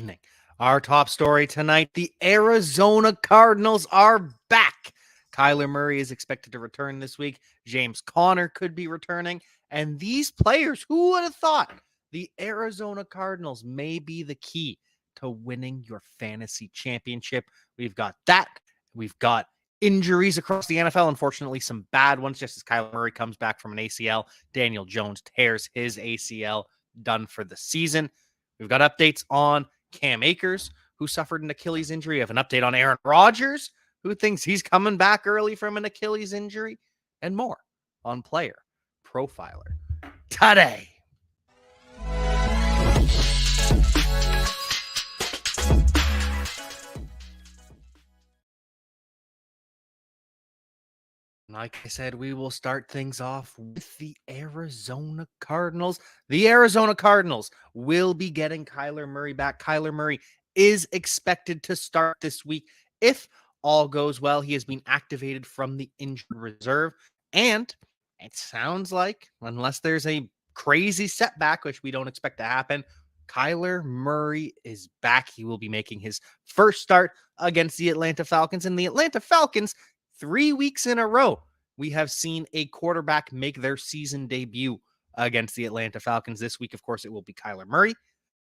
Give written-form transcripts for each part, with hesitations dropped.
evening. Our top story tonight, the Arizona Cardinals are back. Kyler Murray is expected to return this week. James Conner could be returning. And these players, who would have thought the Arizona Cardinals may be the key to winning your fantasy championship? We've got that. We've got injuries across the NFL. Unfortunately, some bad ones, just as Kyler Murray comes back from an ACL. Daniel Jones tears his ACL, done for the season. We've got updates on Cam Akers, who suffered an Achilles injury. We have an update on Aaron Rodgers, who thinks he's coming back early from an Achilles injury, and more on Player Profiler Today. Like I said, we will start things off with the Arizona Cardinals. The Arizona Cardinals will be getting Kyler Murray back. Kyler Murray is expected to start this week. If all goes well, he has been activated from the injured reserve. And it sounds like, unless there's a crazy setback, which we don't expect to happen, Kyler Murray is back. He will be making his first start against the Atlanta Falcons. And the Atlanta Falcons, 3 weeks in a row, we have seen a quarterback make their season debut against the Atlanta Falcons. This week, of course, it will be Kyler Murray.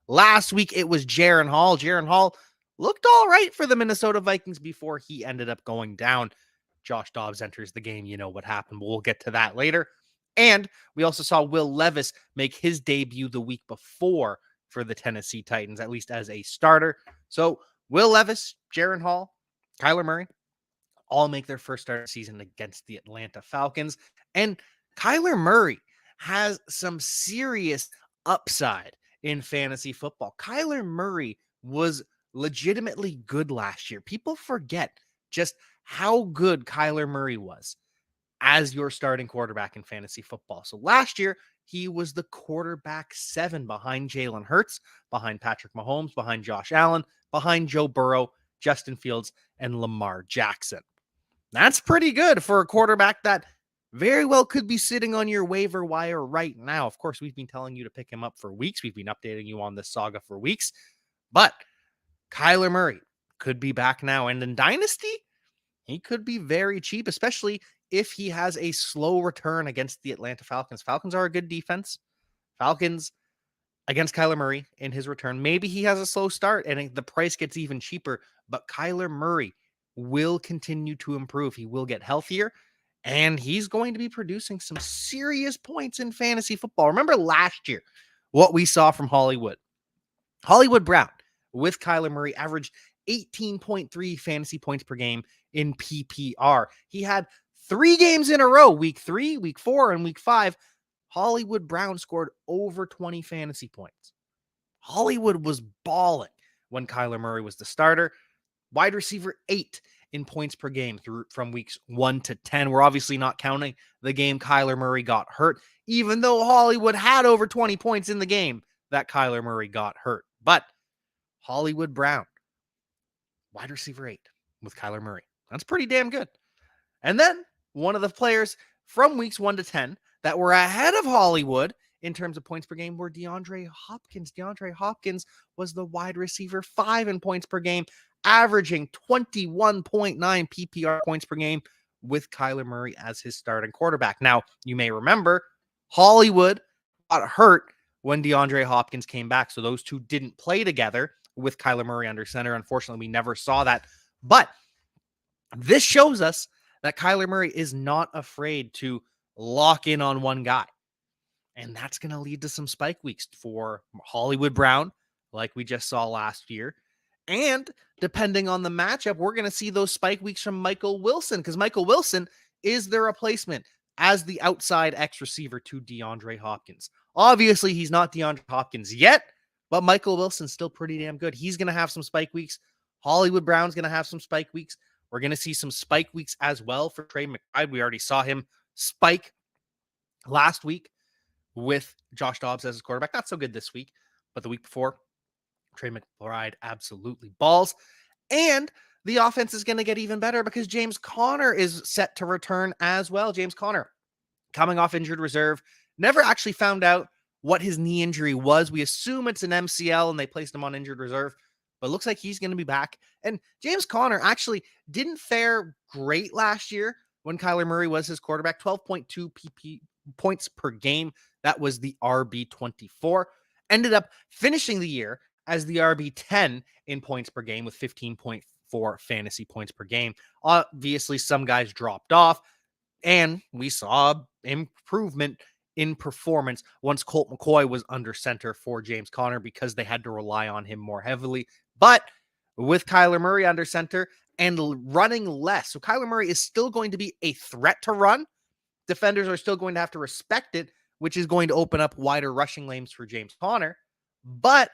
Last week, it was Jaren Hall. Jaren Hall looked all right for the Minnesota Vikings before he ended up going down. Josh Dobbs enters the game. You know what happened. We'll get to that later. And we also saw Will Levis make his debut the week before for the Tennessee Titans, at least as a starter. So Will Levis, Jaren Hall, Kyler Murray, all make their first start of the season against the Atlanta Falcons. And Kyler Murray has some serious upside in fantasy football. Kyler Murray was legitimately good last year. People forget just how good Kyler Murray was as your starting quarterback in fantasy football. So last year, he was the quarterback 7 behind Jalen Hurts, behind Patrick Mahomes, behind Josh Allen, behind Joe Burrow, Justin Fields, and Lamar Jackson. That's pretty good for a quarterback that very well could be sitting on your waiver wire right now. Of course, we've been telling you to pick him up for weeks. We've been updating you on this saga for weeks. But Kyler Murray could be back now. And in Dynasty, he could be very cheap, especially if he has a slow return against the Atlanta Falcons. Falcons are a good defense. Falcons against Kyler Murray in his return. Maybe he has a slow start and the price gets even cheaper, but Kyler Murray will continue to improve. He will get healthier, and he's going to be producing some serious points in fantasy football. Remember last year, what we saw from Hollywood. Hollywood Brown with Kyler Murray averaged 18.3 fantasy points per game in PPR. He had 3 games in a row, week 3, week 4, and week 5. Hollywood Brown scored over 20 fantasy points. Hollywood was balling when Kyler Murray was the starter. Wide receiver 8 in points per game from weeks 1 to 10. We're obviously not counting the game Kyler Murray got hurt, even though Hollywood had over 20 points in the game that Kyler Murray got hurt. But Hollywood Brown, wide receiver 8 with Kyler Murray. That's pretty damn good. And then one of the players from weeks 1 to 10 that were ahead of Hollywood in terms of points per game were DeAndre Hopkins. DeAndre Hopkins was the wide receiver 5 in points per game, averaging 21.9 PPR points per game with Kyler Murray as his starting quarterback. Now, you may remember Hollywood got hurt when DeAndre Hopkins came back, so those two didn't play together with Kyler Murray under center. Unfortunately, we never saw that. But this shows us that Kyler Murray is not afraid to lock in on one guy. And that's going to lead to some spike weeks for Hollywood Brown, like we just saw last year. And depending on the matchup, we're going to see those spike weeks from Michael Wilson, because Michael Wilson is the replacement as the outside X receiver to DeAndre Hopkins. Obviously, he's not DeAndre Hopkins yet, but Michael Wilson's still pretty damn good. He's going to have some spike weeks. Hollywood Brown's going to have some spike weeks. We're going to see some spike weeks as well for Trey McBride. We already saw him spike last week with Josh Dobbs as his quarterback. Not so good this week, but the week before, Trey McBride absolutely balls. And the offense is going to get even better because James Conner is set to return as well. James Conner, coming off injured reserve, never actually found out what his knee injury was. We assume it's an MCL and they placed him on injured reserve. but looks like he's going to be back. And James Conner actually didn't fare great last year when Kyler Murray was his quarterback. 12.2 points per game. That was the RB24. Ended up finishing the year as the RB10 in points per game with 15.4 fantasy points per game. Obviously, some guys dropped off, and we saw improvement in performance once Colt McCoy was under center for James Conner because they had to rely on him more heavily. But with Kyler Murray under center and running less, so Kyler Murray is still going to be a threat to run. Defenders are still going to have to respect it, which is going to open up wider rushing lanes for James Conner. But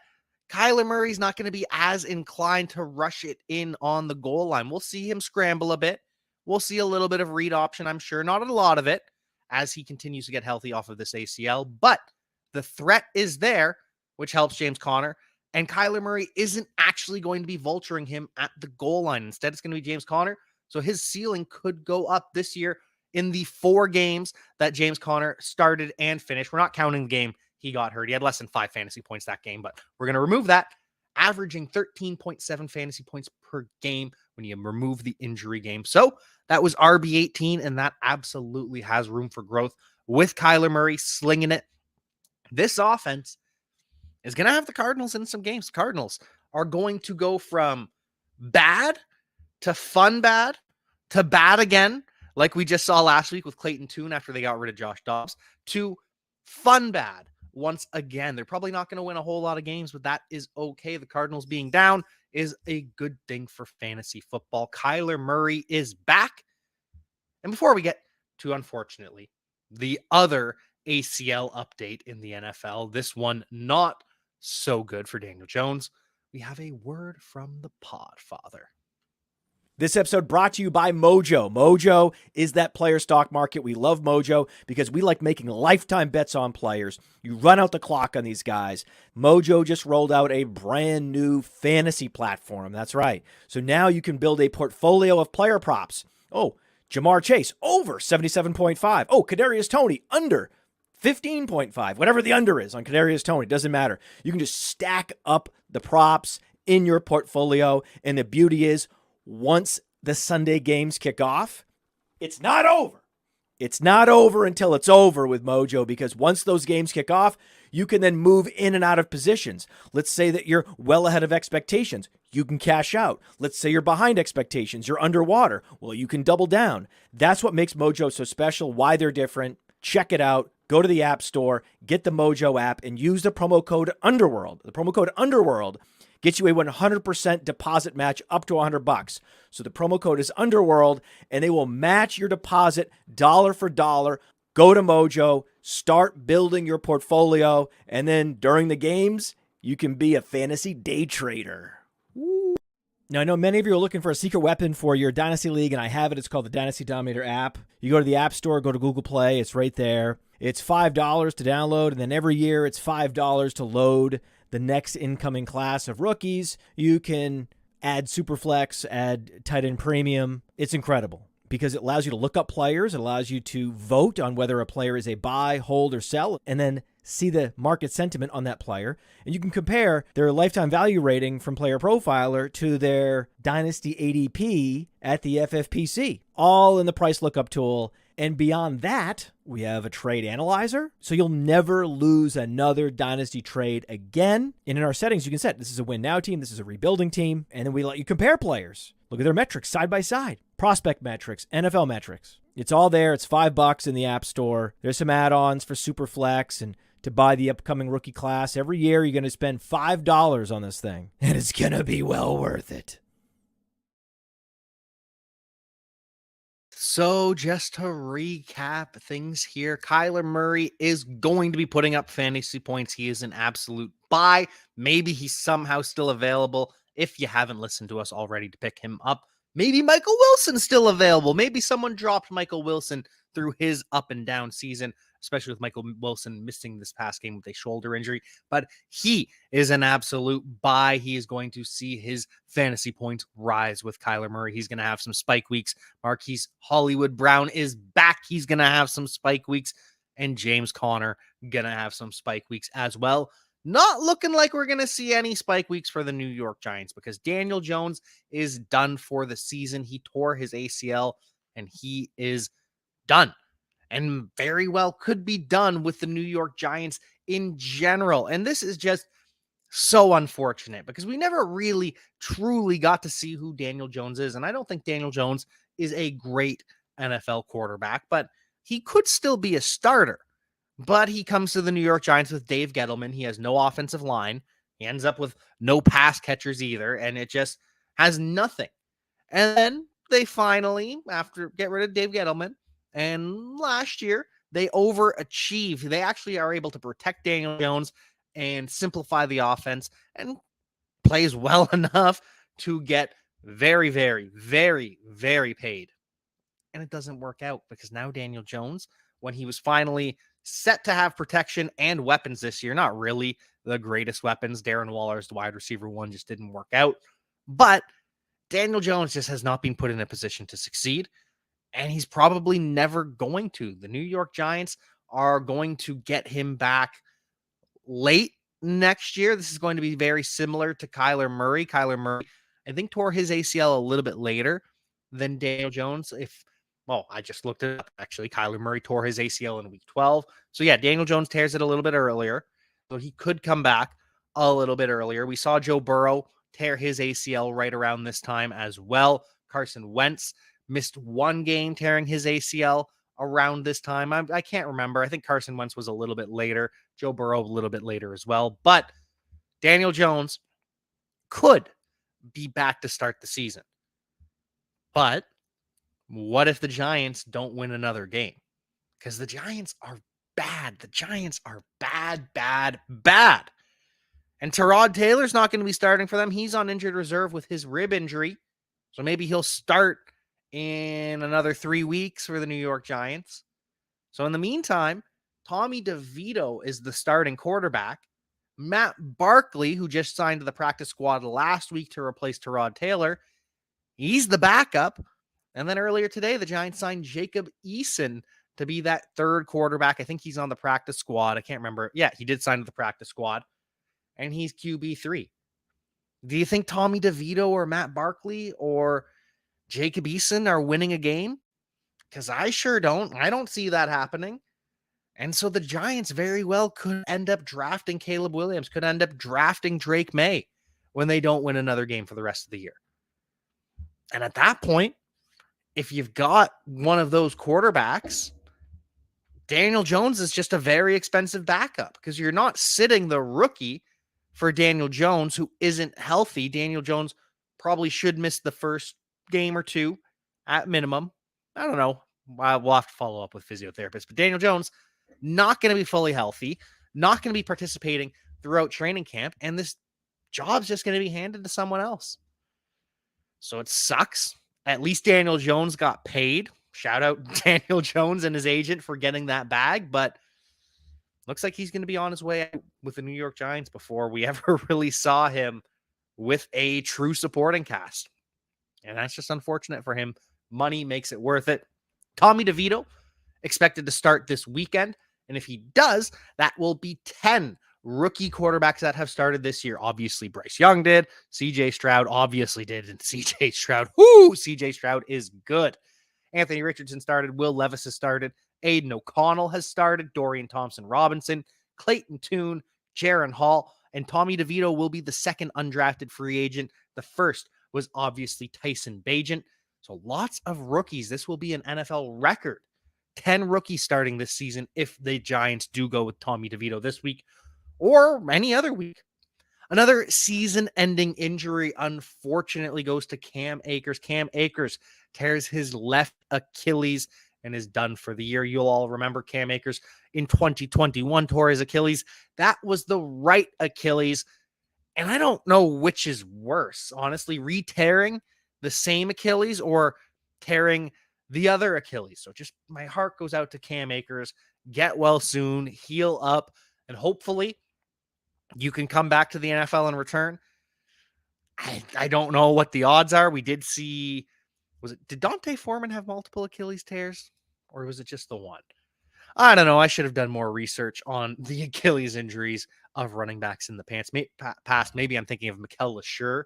Kyler Murray's not going to be as inclined to rush it in on the goal line. We'll see him scramble a bit. We'll see a little bit of read option, I'm sure. Not a lot of it as he continues to get healthy off of this ACL. But the threat is there, which helps James Conner. And Kyler Murray isn't actually going to be vulturing him at the goal line. Instead, it's going to be James Conner. So his ceiling could go up this year in the 4 games that James Conner started and finished. We're not counting the game he got hurt. He had less than 5 fantasy points that game, but we're going to remove that, averaging 13.7 fantasy points per game when you remove the injury game. So that was RB18, and that absolutely has room for growth with Kyler Murray slinging it. This offense is going to have the Cardinals in some games. Cardinals are going to go from bad to fun bad to bad again, like we just saw last week with Clayton Tune after they got rid of Josh Dobbs, to fun bad once again. They're probably not going to win a whole lot of games, but that is okay. The Cardinals being down is a good thing for fantasy football. Kyler Murray is back. And before we get to, unfortunately, the other ACL update in the NFL, this one not so good for Daniel Jones, we have a word from the Podfather. This episode brought to you by Mojo. Mojo is that player stock market. We love Mojo because we like making lifetime bets on players. You run out the clock on these guys. Mojo just rolled out a brand new fantasy platform. That's right. So now you can build a portfolio of player props. Oh, Jamar Chase, over 77.5. Oh, Kadarius Toney, under 15.5. Whatever the under is on Kadarius Toney, doesn't matter. You can just stack up the props in your portfolio. And the beauty is, once the Sunday games kick off, it's not over. It's not over until it's over with Mojo, because once those games kick off, you can then move in and out of positions. Let's say that you're well ahead of expectations. You can cash out. Let's say you're behind expectations. You're underwater. Well, you can double down. That's what makes Mojo so special, why they're different. Check it out. Go to the App Store, get the Mojo app, and use the promo code UNDERWORLD. The promo code UNDERWORLD gets you a 100% deposit match up to $100. So the promo code is UNDERWORLD, and they will match your deposit dollar for dollar. Go to Mojo, start building your portfolio, and then during the games, you can be a fantasy day trader. Woo. Now, I know many of you are looking for a secret weapon for your Dynasty League, and I have it. It's called the Dynasty Dominator app. You go to the App Store, go to Google Play. It's right there. It's $5 to download, and then every year it's $5 to load the next incoming class of rookies. You can add Superflex, add tight end premium. It's incredible because it allows you to look up players. It allows you to vote on whether a player is a buy, hold, or sell, and then see the market sentiment on that player. And you can compare their lifetime value rating from PlayerProfiler to their Dynasty ADP at the FFPC, all in the price lookup tool. And beyond that, we have a trade analyzer, so you'll never lose another Dynasty trade again. And in our settings, you can set this is a win now team, this is a rebuilding team, and then we let you compare players. Look at their metrics side by side, prospect metrics, NFL metrics. It's all there. It's $5 in the App Store. There's some add-ons for Superflex and to buy the upcoming rookie class. Every year, you're going to spend $5 on this thing, and it's going to be well worth it. So just to recap things here, Kyler Murray is going to be putting up fantasy points. He is an absolute buy. Maybe he's somehow still available. If you haven't listened to us already to pick him up, maybe Michael Wilson's still available. Maybe someone dropped Michael Wilson through his up and down season, especially with Michael Wilson missing this past game with a shoulder injury. But he is an absolute buy. He is going to see his fantasy points rise with Kyler Murray. He's going to have some spike weeks. Marquise Hollywood Brown is back. He's going to have some spike weeks. And James Conner going to have some spike weeks as well. not looking like we're going to see any spike weeks for the New York Giants because Daniel Jones is done for the season. He tore his ACL and he is done, and very well could be done with the New York Giants in general. And this is just so unfortunate because we never really truly got to see who Daniel Jones is. And I don't think Daniel Jones is a great NFL quarterback, but he could still be a starter. But he comes to the New York Giants with Dave Gettleman. He has no offensive line. He ends up with no pass catchers either, and it just has nothing. And then they finally, after get rid of Dave Gettleman, and last year they overachieved. They actually are able to protect Daniel Jones and simplify the offense and plays well enough to get very, very, very, very paid. And it doesn't work out because now Daniel Jones, when he was finally set to have protection and weapons this year, not really the greatest weapons. Darren Waller's the wide receiver one just didn't work out. But Daniel Jones just has not been put in a position to succeed, and he's probably never going to. The New York Giants are going to get him back late next year. This is going to be very similar to Kyler Murray. Kyler Murray, I think, tore his ACL a little bit later than Daniel Jones. I just looked it up. Actually, Kyler Murray tore his ACL in week 12. So, yeah, Daniel Jones tears it a little bit earlier. So he could come back a little bit earlier. We saw Joe Burrow tear his ACL right around this time as well. Carson Wentz missed one game tearing his ACL around this time. I can't remember. I think Carson Wentz was a little bit later. Joe Burrow a little bit later as well. But Daniel Jones could be back to start the season. But what if the Giants don't win another game? Because the Giants are bad. The Giants are bad, bad, bad. And Tyrod Taylor's not going to be starting for them. He's on injured reserve with his rib injury. So maybe he'll start in another 3 weeks for the New York Giants. So in the meantime, Tommy DeVito is the starting quarterback. Matt Barkley, who just signed to the practice squad last week to replace Tyrod Taylor, he's the backup. And then earlier today, the Giants signed Jacob Eason to be that third quarterback. I think he's on the practice squad. I can't remember. Yeah, he did sign to the practice squad. And he's QB3. Do you think Tommy DeVito or Matt Barkley or Jacob Eason are winning a game? Because I sure don't. I don't see that happening. And so the Giants very well could end up drafting Caleb Williams, could end up drafting Drake May when they don't win another game for the rest of the year. And at that point, if you've got one of those quarterbacks, Daniel Jones is just a very expensive backup because you're not sitting the rookie for Daniel Jones, who isn't healthy. Daniel Jones probably should miss the first game or two at minimum. I don't know. We'll have to follow up with physiotherapists. But Daniel Jones, not going to be fully healthy, not going to be participating throughout training camp, and this job's just going to be handed to someone else. So it sucks. At least Daniel Jones got paid. Shout out Daniel Jones and his agent for getting that bag, but looks like he's going to be on his way out with the New York Giants before we ever really saw him with a true supporting cast. And that's just unfortunate for him. Money makes it worth it. Tommy DeVito expected to start this weekend. And if he does, that will be 10 rookie quarterbacks that have started this year. Obviously, Bryce Young did. CJ Stroud obviously did. And CJ Stroud is good. Anthony Richardson started. Will Levis has started. Aiden O'Connell has started. Dorian Thompson-Robinson, Clayton Tune, Jaron Hall, and Tommy DeVito will be the second undrafted free agent. The first was obviously Tyson Bagent. So lots of rookies. This will be an NFL record. 10 rookies starting this season if the Giants do go with Tommy DeVito this week or any other week. Another season-ending injury, unfortunately, goes to Cam Akers. Cam Akers tears his left Achilles and is done for the year. You'll all remember Cam Akers in 2021 tore his Achilles. That was the right Achilles. And I don't know which is worse, honestly, re-tearing the same Achilles or tearing the other Achilles. So just my heart goes out to Cam Akers. Get well soon, heal up, and hopefully you can come back to the NFL and return. I don't know what the odds are. We did see, did Dante Foreman have multiple Achilles tears or was it just the one? I don't know. I should have done more research on the Achilles injuries of running backs in the past. Maybe I'm thinking of Mikel LeSure,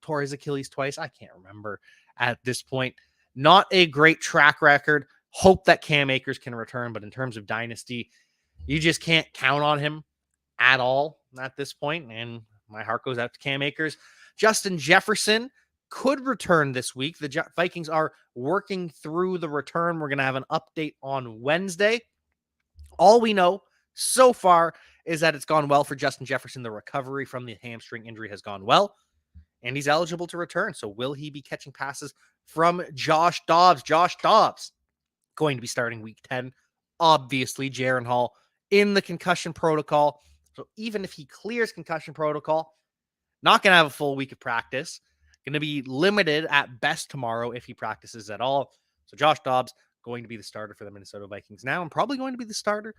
tore his Achilles twice. I can't remember at this point. Not a great track record. Hope that Cam Akers can return, but in terms of Dynasty, you just can't count on him at all at this point. And my heart goes out to Cam Akers. Justin Jefferson could return this week. The Vikings are working through the return. We're going to have an update on Wednesday. All we know so far is that it's gone well for Justin Jefferson. The recovery from the hamstring injury has gone well, and he's eligible to return. So will he be catching passes from Josh Dobbs? Josh Dobbs going to be starting week 10. Obviously, Jaren Hall in the concussion protocol. So even if he clears concussion protocol, not going to have a full week of practice. Going to be limited at best tomorrow if he practices at all. So Josh Dobbs going to be the starter for the Minnesota Vikings now, and probably going to be the starter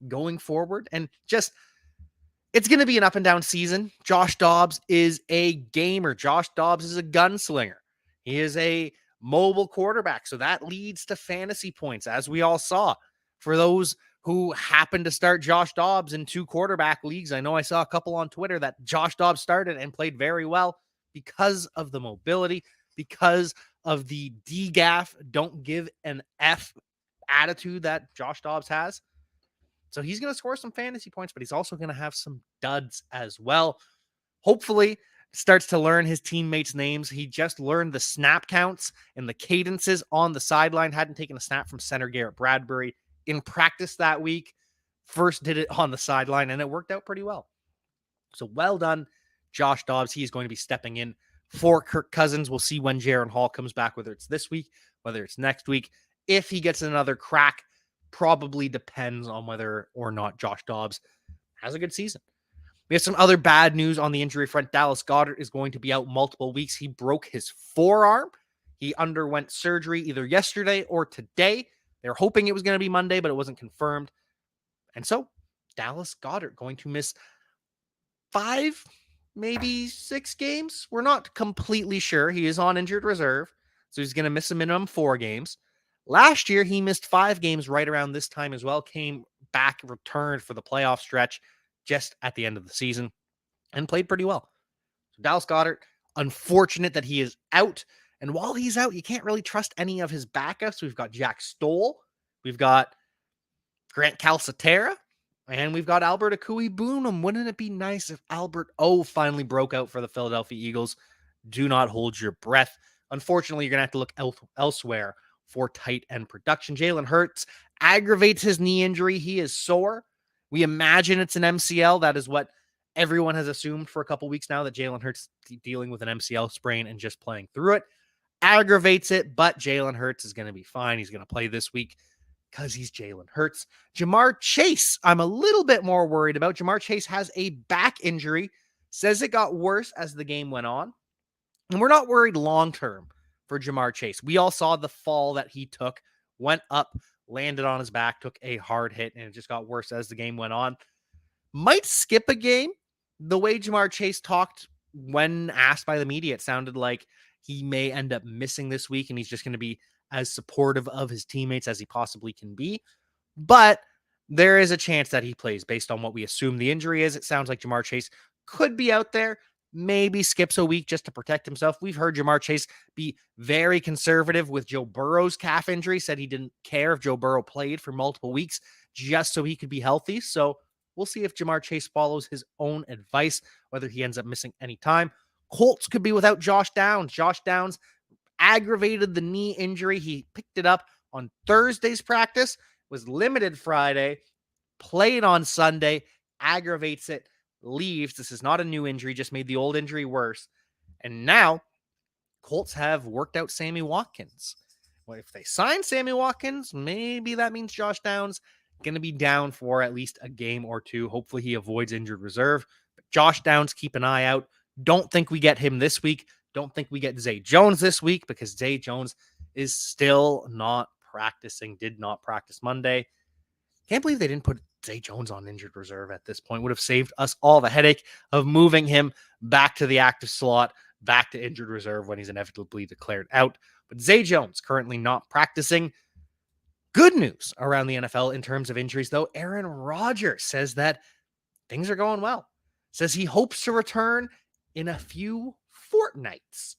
going forward. And just, it's going to be an up and down season. Josh Dobbs is a gamer. Josh Dobbs is a gunslinger. He is a mobile quarterback. So that leads to fantasy points, as we all saw. For those who happen to start Josh Dobbs in 2 quarterback leagues, I know I saw a couple on Twitter that Josh Dobbs started and played very well because of the mobility, because of the DGAF, don't give an F attitude that Josh Dobbs has. So he's going to score some fantasy points, but he's also going to have some duds as well. Hopefully starts to learn his teammates' names. He just learned the snap counts and the cadences on the sideline. Hadn't taken a snap from center Garrett Bradbury in practice that week. First did it on the sideline, and it worked out pretty well. So well done, Josh Dobbs. He is going to be stepping in for Kirk Cousins. We'll see when Jaren Hall comes back, whether it's this week, whether it's next week. If he gets another crack, probably depends on whether or not Josh Dobbs has a good season. We have some other bad news on the injury front. Dallas Goedert is going to be out multiple weeks. He broke his forearm. He underwent surgery either yesterday or today. They were hoping it was going to be Monday, but it wasn't confirmed. And so Dallas Goedert going to miss 5, maybe 6 games. We're not completely sure. He is on injured reserve, so he's going to miss a minimum 4 games. Last year, he missed 5 games right around this time as well, came back, returned for the playoff stretch just at the end of the season, and played pretty well. So Dallas Goedert, unfortunate that he is out. And while he's out, you can't really trust any of his backups. We've got Jack Stoll, we've got Grant Calcaterra, and we've got Albert Akui-Boonham. Wouldn't it be nice if Albert O finally broke out for the Philadelphia Eagles? Do not hold your breath. Unfortunately, you're going to have to look elsewhere for tight end production. Jalen Hurts aggravates his knee injury. He is sore. We imagine it's an MCL. That is what everyone has assumed for a couple weeks now, that Jalen Hurts dealing with an MCL sprain and just playing through it. Aggravates it, but Jalen Hurts is going to be fine. He's going to play this week because he's Jalen Hurts. Jamar Chase, I'm a little bit more worried about. Jamar Chase has a back injury, says it got worse as the game went on. And we're not worried long-term for Jamar Chase. We all saw the fall that he took, went up, landed on his back, took a hard hit, and it just got worse as the game went on. Might skip a game. The way Jamar Chase talked when asked by the media, it sounded like he may end up missing this week, and he's just going to be as supportive of his teammates as he possibly can be. But there is a chance that he plays based on what we assume the injury is. It sounds like Jamar Chase could be out there, maybe skips a week just to protect himself. We've heard Jamar Chase be very conservative with Joe Burrow's calf injury, said he didn't care if Joe Burrow played for multiple weeks just so he could be healthy. So we'll see if Jamar Chase follows his own advice, whether he ends up missing any time. Colts could be without Josh Downs. Josh Downs aggravated the knee injury. He picked it up on Thursday's practice, was limited Friday, played on Sunday, aggravates it, leaves. This is not a new injury, just made the old injury worse. And now Colts have worked out Sammy Watkins. Well, if they sign Sammy Watkins, maybe that means Josh Downs going to be down for at least a game or 2. Hopefully he avoids injured reserve. But Josh Downs, keep an eye out. Don't think we get him this week. Don't think we get Zay Jones this week, because Zay Jones is still not practicing, did not practice Monday. Can't believe they didn't put Zay Jones on injured reserve at this point. Would have saved us all the headache of moving him back to the active slot, back to injured reserve when he's inevitably declared out. But Zay Jones currently not practicing. Good news around the NFL in terms of injuries, though. Aaron Rodgers says that things are going well. Says he hopes to return in a few fortnights.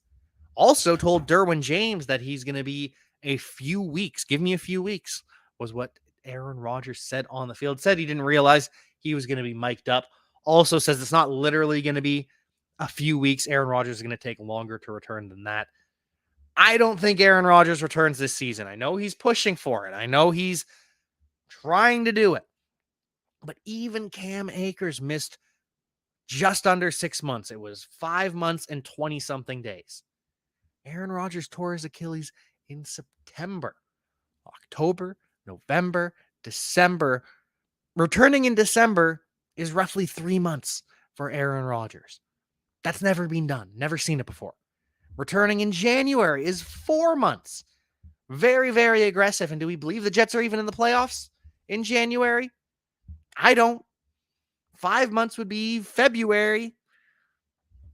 Also told Derwin James that he's going to be a few weeks. Give me a few weeks was what Aaron Rodgers said on the field. Said he didn't realize he was going to be mic'd up. Also says it's not literally going to be a few weeks. Aaron Rodgers is going to take longer to return than that. I don't think Aaron Rodgers returns this season. I know he's pushing for it. I know he's trying to do it. But even Cam Akers missed just under 6 months. It was 5 months and 20-something days. Aaron Rodgers tore his Achilles in September, October, November, December. Returning in December is roughly 3 months for Aaron Rodgers. That's never been done. Never seen it before. Returning in January is 4 months. Very, very aggressive. And do we believe the Jets are even in the playoffs in January? I don't. 5 months would be February.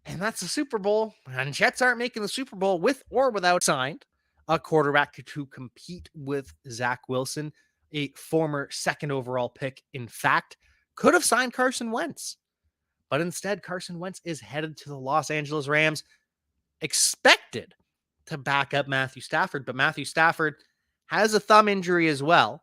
And that's the Super Bowl. And Jets aren't making the Super Bowl with or without signed a quarterback to compete with Zach Wilson, a former second overall pick. In fact, could have signed Carson Wentz. But instead, Carson Wentz is headed to the Los Angeles Rams, expected to back up Matthew Stafford. But Matthew Stafford has a thumb injury as well.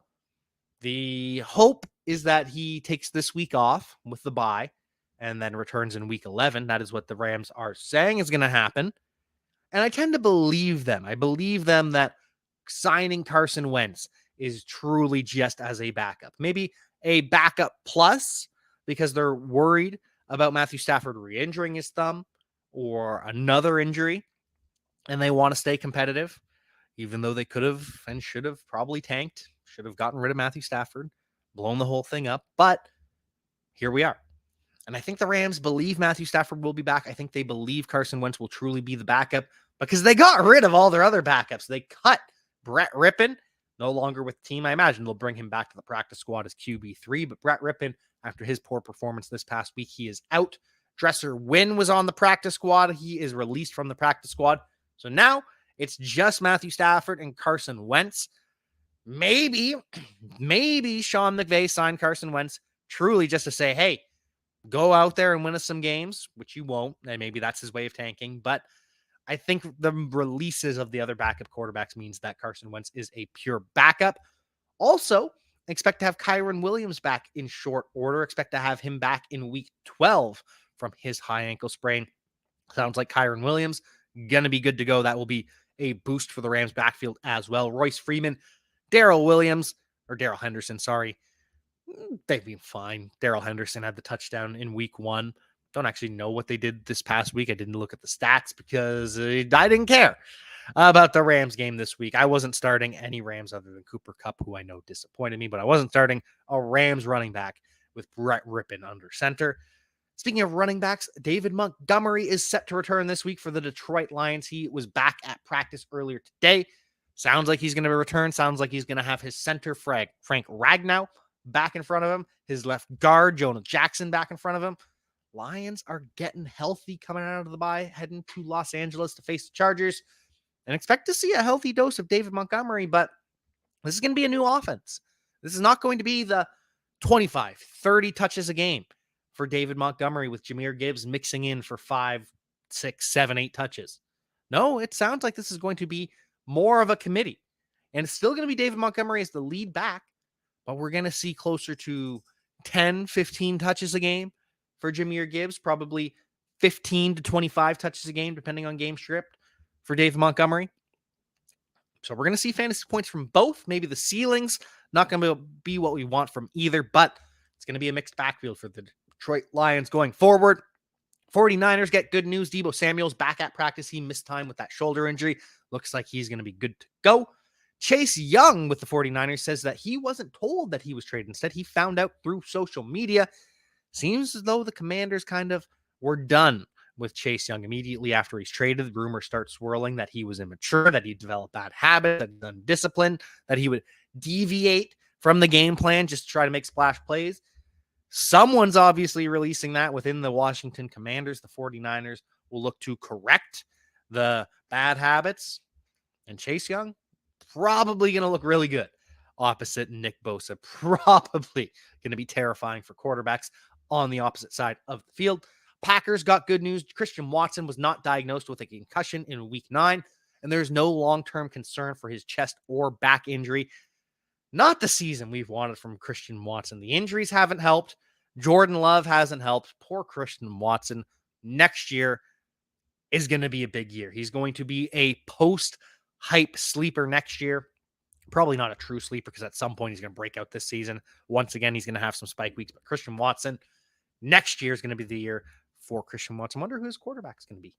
The hope is that he takes this week off with the bye and then returns in week 11. That is what the Rams are saying is going to happen. And I tend to believe them. I believe them that signing Carson Wentz is truly just as a backup. Maybe a backup plus because they're worried about Matthew Stafford re-injuring his thumb or another injury, and they want to stay competitive, even though they could have and should have probably tanked, should have gotten rid of Matthew Stafford, blown the whole thing up. But here we are. And I think the Rams believe Matthew Stafford will be back. I think they believe Carson Wentz will truly be the backup because they got rid of all their other backups. They cut Brett Rippon, no longer with the team. I imagine they'll bring him back to the practice squad as QB3. But Brett Rippon, after his poor performance this past week, he is out. Dresser Wynn was on the practice squad. He is released from the practice squad. So now it's just Matthew Stafford and Carson Wentz. Maybe Sean McVay signed Carson Wentz truly just to say, hey, go out there and win us some games, which you won't. And maybe that's his way of tanking. But I think the releases of the other backup quarterbacks means that Carson Wentz is a pure backup. Also, expect to have Kyron Williams back in short order. Expect to have him back in week 12 from his high ankle sprain. Sounds like Kyron Williams going to be good to go. That will be a boost for the Rams backfield as well. Royce Freeman, Darrell Henderson, sorry. They've been fine. Darrell Henderson had the touchdown in week 1. Don't actually know what they did this past week. I didn't look at the stats because I didn't care about the Rams game this week. I wasn't starting any Rams other than Cooper Kupp, who I know disappointed me, but I wasn't starting a Rams running back with Brett Rippon under center. Speaking of running backs, David Montgomery is set to return this week for the Detroit Lions. He was back at practice earlier today. Sounds like he's going to return. Sounds like he's going to have his center, Frank Ragnow, back in front of him. His left guard, Jonah Jackson, back in front of him. Lions are getting healthy coming out of the bye, heading to Los Angeles to face the Chargers, and expect to see a healthy dose of David Montgomery, but this is going to be a new offense. This is not going to be the 25, 30 touches a game for David Montgomery with Jahmyr Gibbs mixing in for 5, 6, 7, 8 touches. No, it sounds like this is going to be more of a committee, and it's still going to be David Montgomery as the lead back, but we're going to see closer to 10, 15 touches a game for Jahmyr Gibbs, probably 15 to 25 touches a game, depending on game script for David Montgomery. So we're going to see fantasy points from both. Maybe the ceiling's not going to be what we want from either, but it's going to be a mixed backfield for the Detroit Lions going forward. 49ers get good news. Deebo Samuel's back at practice. He missed time with that shoulder injury. Looks like he's going to be good to go. Chase Young with the 49ers says that he wasn't told that he was traded. Instead, he found out through social media. Seems as though the Commanders kind of were done with Chase Young immediately after he's traded. Rumors start swirling that he was immature, that he developed bad habits, that he's undisciplined, that he would deviate from the game plan just to try to make splash plays. Someone's obviously releasing that within the Washington Commanders. The 49ers will look to correct the bad habits. And Chase Young, probably going to look really good opposite Nick Bosa. Probably going to be terrifying for quarterbacks on the opposite side of the field. Packers got good news. Christian Watson was not diagnosed with a concussion in week 9, and there's no long-term concern for his chest or back injury. Not the season we've wanted from Christian Watson. The injuries haven't helped. Jordan Love hasn't helped. Poor Christian Watson. Next year is going to be a big year. He's going to be a post-hype sleeper next year. Probably not a true sleeper because at some point he's going to break out this season. Once again, he's going to have some spike weeks. But Christian Watson, next year is going to be the year for Christian Watson. Wonder who his quarterback is going to be.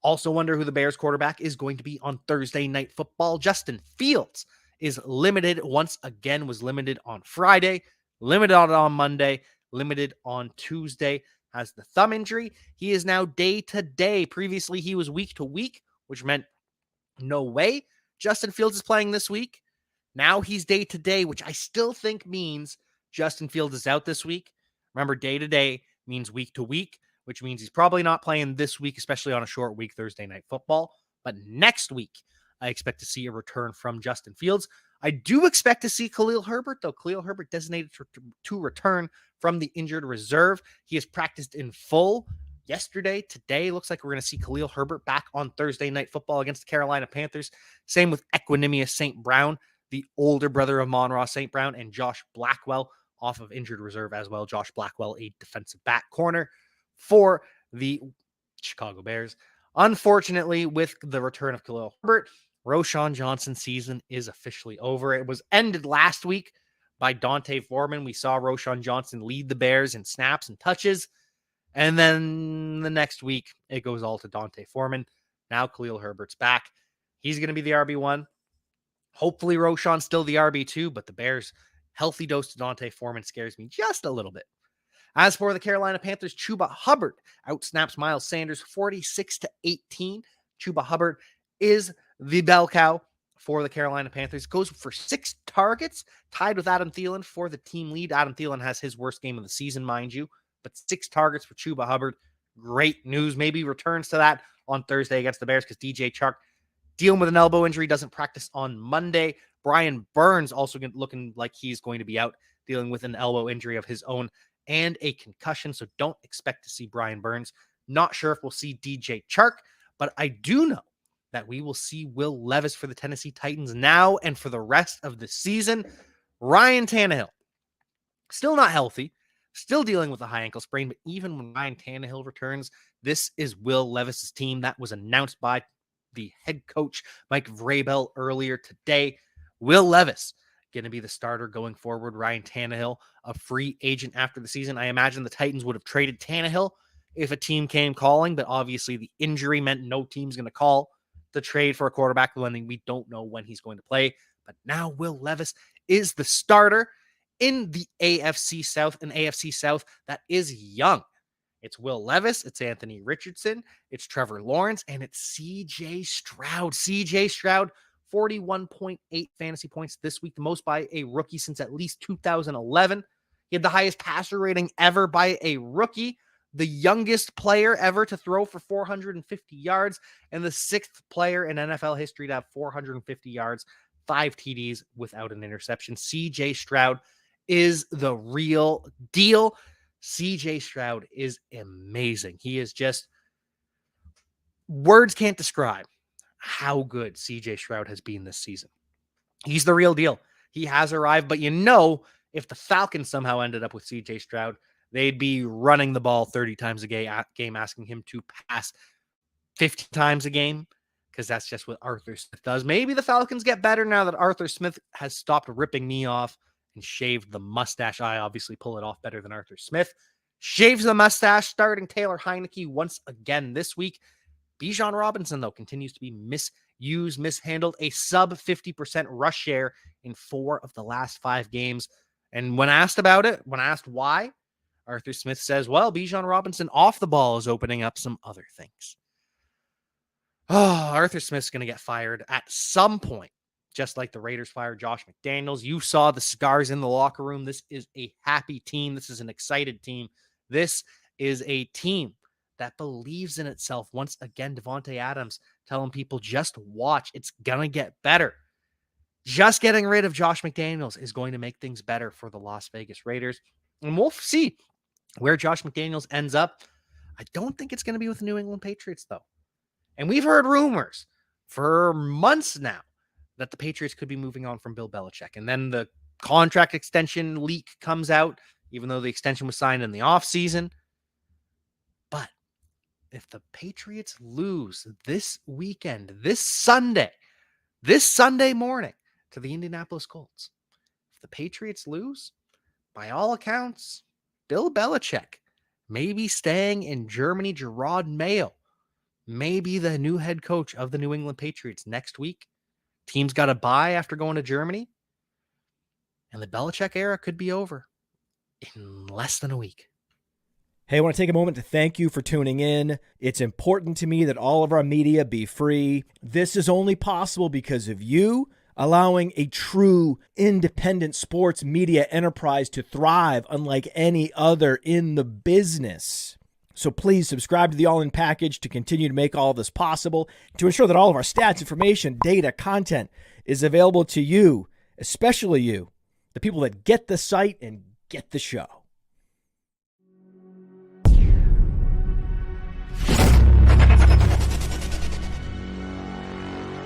Also wonder who the Bears quarterback is going to be on Thursday Night Football. Justin Fields is limited once again, was limited on Friday, limited on Monday, limited on Tuesday, has the thumb injury. He is now day to day. Previously, he was week to week, which meant no way Justin Fields is playing this week. Now he's day to day, which I still think means Justin Fields is out this week. Remember, day to day means week to week, which means he's probably not playing this week, especially on a short week, Thursday Night Football. But next week, I expect to see a return from Justin Fields. I do expect to see Khalil Herbert, though. Khalil Herbert designated to return from the injured reserve. He has practiced in full yesterday. Today, looks like we're going to see Khalil Herbert back on Thursday Night Football against the Carolina Panthers. Same with Equanimeous St. Brown, the older brother of Monroe St. Brown, and Josh Blackwell off of injured reserve as well. Josh Blackwell, a defensive back corner for the Chicago Bears. Unfortunately, with the return of Khalil Herbert, Roschon Johnson's season is officially over. It was ended last week by Dante Foreman. We saw Roschon Johnson lead the Bears in snaps and touches. And then the next week, it goes all to Dante Foreman. Now Khalil Herbert's back. He's going to be the RB1. Hopefully Roschon's still the RB2, but the Bears' healthy dose to Dante Foreman scares me just a little bit. As for the Carolina Panthers, Chuba Hubbard outsnaps Miles Sanders 46-18. Chuba Hubbard is the bell cow for the Carolina Panthers. Goes for 6 targets, tied with Adam Thielen for the team lead. Adam Thielen has his worst game of the season, mind you, but 6 targets for Chuba Hubbard. Great news. Maybe returns to that on Thursday against the Bears because DJ Chark dealing with an elbow injury, doesn't practice on Monday. Brian Burns also looking like he's going to be out, dealing with an elbow injury of his own and a concussion, so don't expect to see Brian Burns. Not sure if we'll see DJ Chark, but I do know that we will see Will Levis for the Tennessee Titans now and for the rest of the season. Ryan Tannehill, still not healthy, still dealing with a high ankle sprain, but even when Ryan Tannehill returns, this is Will Levis's team. That was announced by the head coach, Mike Vrabel, earlier today. Will Levis going to be the starter going forward. Ryan Tannehill, a free agent after the season. I imagine the Titans would have traded Tannehill if a team came calling, but obviously the injury meant no team's going to call the trade for a quarterback when we don't know when he's going to play. But now Will Levis is the starter in the AFC South, an AFC South that is young. It's Will Levis, it's Anthony Richardson, it's Trevor Lawrence, and it's CJ Stroud. CJ Stroud, 41.8 fantasy points this week, the most by a rookie since at least 2011. He had the highest passer rating ever by a rookie, the youngest player ever to throw for 450 yards, and the 6th player in NFL history to have 450 yards, 5 TDs without an interception. CJ Stroud is the real deal. CJ Stroud is amazing. He is just, words can't describe how good CJ Stroud has been this season. He's the real deal. He has arrived, but if the Falcons somehow ended up with CJ Stroud, they'd be running the ball 30 times a game, asking him to pass 50 times a game, because that's just what Arthur Smith does. Maybe the Falcons get better now that Arthur Smith has stopped ripping me off and shaved the mustache. I obviously pull it off better than Arthur Smith. Shaves the mustache, starting Taylor Heineke once again this week. Bijan Robinson, though, continues to be misused, mishandled. A sub 50% rush share in 4 of the last 5 games. And when asked about it, when asked why, Arthur Smith says, well, Bijan Robinson off the ball is opening up some other things. Oh, Arthur Smith's going to get fired at some point, just like the Raiders fired Josh McDaniels. You saw the cigars in the locker room. This is a happy team. This is an excited team. This is a team that believes in itself. Once again, Devontae Adams telling people, just watch. It's going to get better. Just getting rid of Josh McDaniels is going to make things better for the Las Vegas Raiders. And we'll see where Josh McDaniels ends up. I don't think it's going to be with the New England Patriots, though. And we've heard rumors for months now that the Patriots could be moving on from Bill Belichick. And then the contract extension leak comes out, even though the extension was signed in the offseason. But if the Patriots lose this weekend, this Sunday morning to the Indianapolis Colts, if the Patriots lose, by all accounts, Bill Belichick may be staying in Germany. Gerard Mayo may be the new head coach of the New England Patriots next week. Team's got a bye after going to Germany. And the Belichick era could be over in less than a week. Hey, I want to take a moment to thank you for tuning in. It's important to me that all of our media be free. This is only possible because of you allowing a true independent sports media enterprise to thrive unlike any other in the business. So please subscribe to the All In Package to continue to make all of this possible, to ensure that all of our stats, information, data, content is available to you, especially you, the people that get the site and get the show.